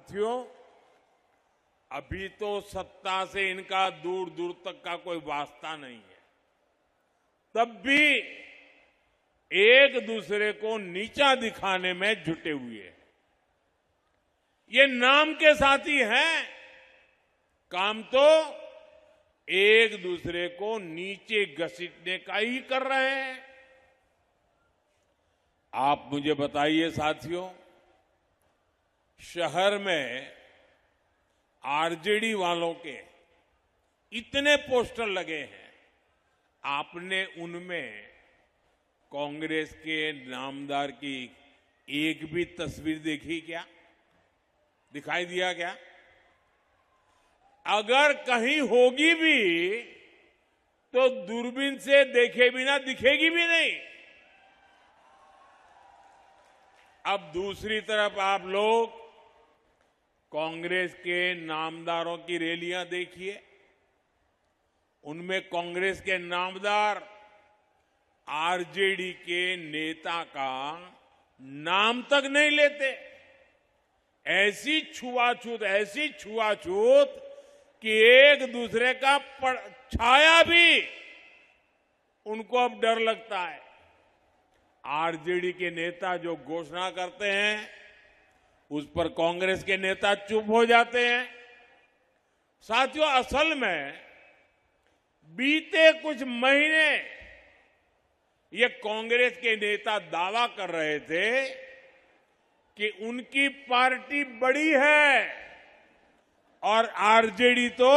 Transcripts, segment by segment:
साथियों, अभी तो सत्ता से इनका दूर दूर तक का कोई वास्ता नहीं है। तब भी एक दूसरे को नीचा दिखाने में जुटे हुए हैं। ये नाम के साथी हैं, काम तो एक दूसरे को नीचे घसीटने का ही कर रहे हैं। आप मुझे बताइए साथियों, शहर में आरजेडी वालों के इतने पोस्टर लगे हैं, आपने उनमें कांग्रेस के नामदार की एक भी तस्वीर देखी क्या? दिखाई दिया क्या? अगर कहीं होगी भी तो दूरबीन से देखे बिना दिखेगी भी नहीं। अब दूसरी तरफ आप लोग कांग्रेस के नामदारों की रैलियां देखिए, उनमें कांग्रेस के नामदार आरजेडी के नेता का नाम तक नहीं लेते। ऐसी छुआछूत कि एक दूसरे का छाया भी उनको अब डर लगता है। आरजेडी के नेता जो घोषणा करते हैं उस पर कांग्रेस के नेता चुप हो जाते हैं। साथियों, असल में बीते कुछ महीने ये कांग्रेस के नेता दावा कर रहे थे कि उनकी पार्टी बड़ी है और आरजेडी तो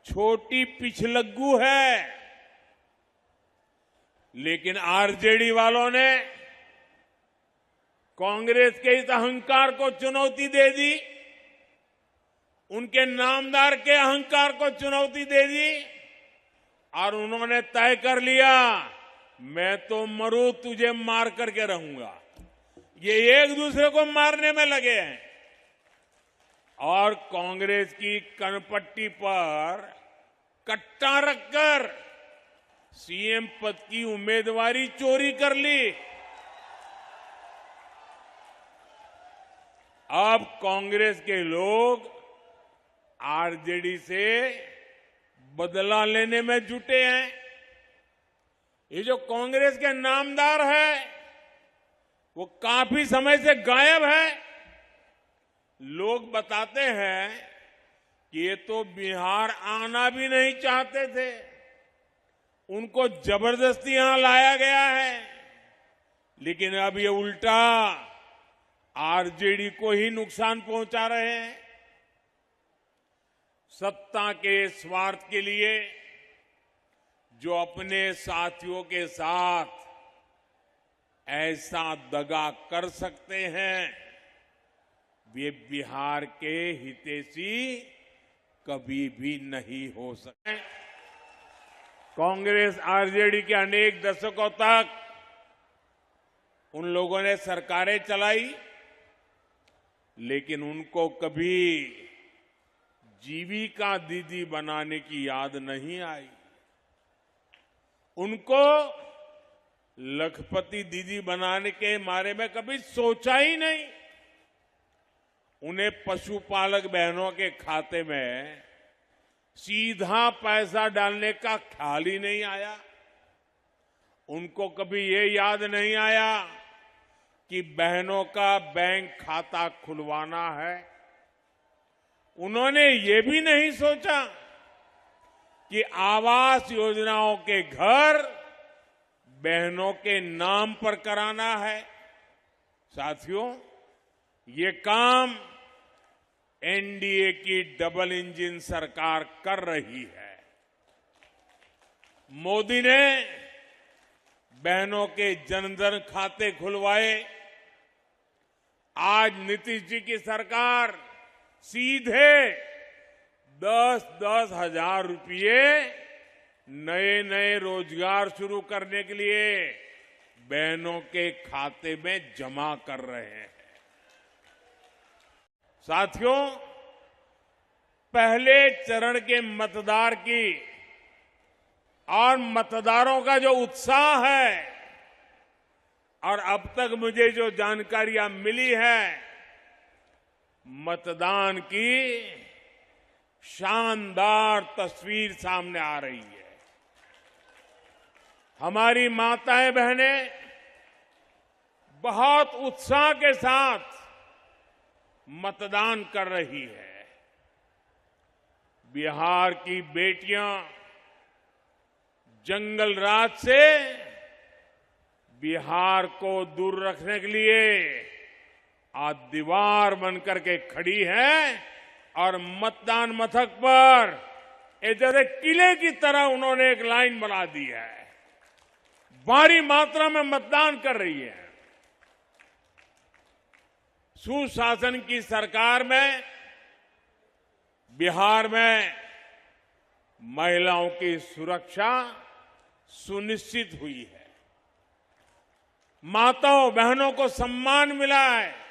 छोटी पिछलग्गू है। लेकिन आरजेडी वालों ने कांग्रेस के इस अहंकार को चुनौती दे दी, उनके नामदार के अहंकार को चुनौती दे दी और उन्होंने तय कर लिया, मैं तो मरूं तुझे मार करके रहूंगा। ये एक दूसरे को मारने में लगे हैं और कांग्रेस की कनपट्टी पर कट्टा रखकर सीएम पद की उम्मीदवारी चोरी कर ली। अब कांग्रेस के लोग आरजेडी से बदला लेने में जुटे हैं। ये जो कांग्रेस के नामदार है वो काफी समय से गायब है। लोग बताते हैं कि ये तो बिहार आना भी नहीं चाहते थे, उनको जबरदस्ती यहां लाया गया है। लेकिन अब ये उल्टा आरजेडी को ही नुकसान पहुंचा रहे हैं। सत्ता के स्वार्थ के लिए जो अपने साथियों के साथ ऐसा दगा कर सकते हैं, वे बिहार के हितैषी कभी भी नहीं हो सकते। कांग्रेस आरजेडी के अनेक दशकों तक उन लोगों ने सरकारें चलाई, लेकिन उनको कभी जीविका दीदी बनाने की याद नहीं आई। उनको लखपति दीदी बनाने के बारे में कभी सोचा ही नहीं। उन्हें पशुपालक बहनों के खाते में सीधा पैसा डालने का ख्याल ही नहीं आया। उनको कभी ये याद नहीं आया कि बहनों का बैंक खाता खुलवाना है। उन्होंने ये भी नहीं सोचा कि आवास योजनाओं के घर बहनों के नाम पर कराना है। साथियों, ये काम एनडीए की डबल इंजन सरकार कर रही है। मोदी ने बहनों के जनधन खाते खुलवाए। आज नीतीश जी की सरकार सीधे 10-10 हजार रुपये नए रोजगार शुरू करने के लिए बहनों के खाते में जमा कर रहे हैं। साथियों, पहले चरण के मतदार की और मतदारों का जो उत्साह है और अब तक मुझे जो जानकारियां मिली है मतदान की शानदार तस्वीर सामने आ रही है। हमारी माताएं बहनें बहुत उत्साह के साथ मतदान कर रही है। बिहार की बेटियां जंगल राज से बिहार को दूर रखने के लिए आज दीवार बनकर के खड़ी है और मतदान मथक पर जैसे किले की तरह उन्होंने एक लाइन बना दी है। भारी मात्रा में मतदान कर रही है। सुशासन की सरकार में बिहार में महिलाओं की सुरक्षा सुनिश्चित हुई है। माताओं बहनों को सम्मान मिला है।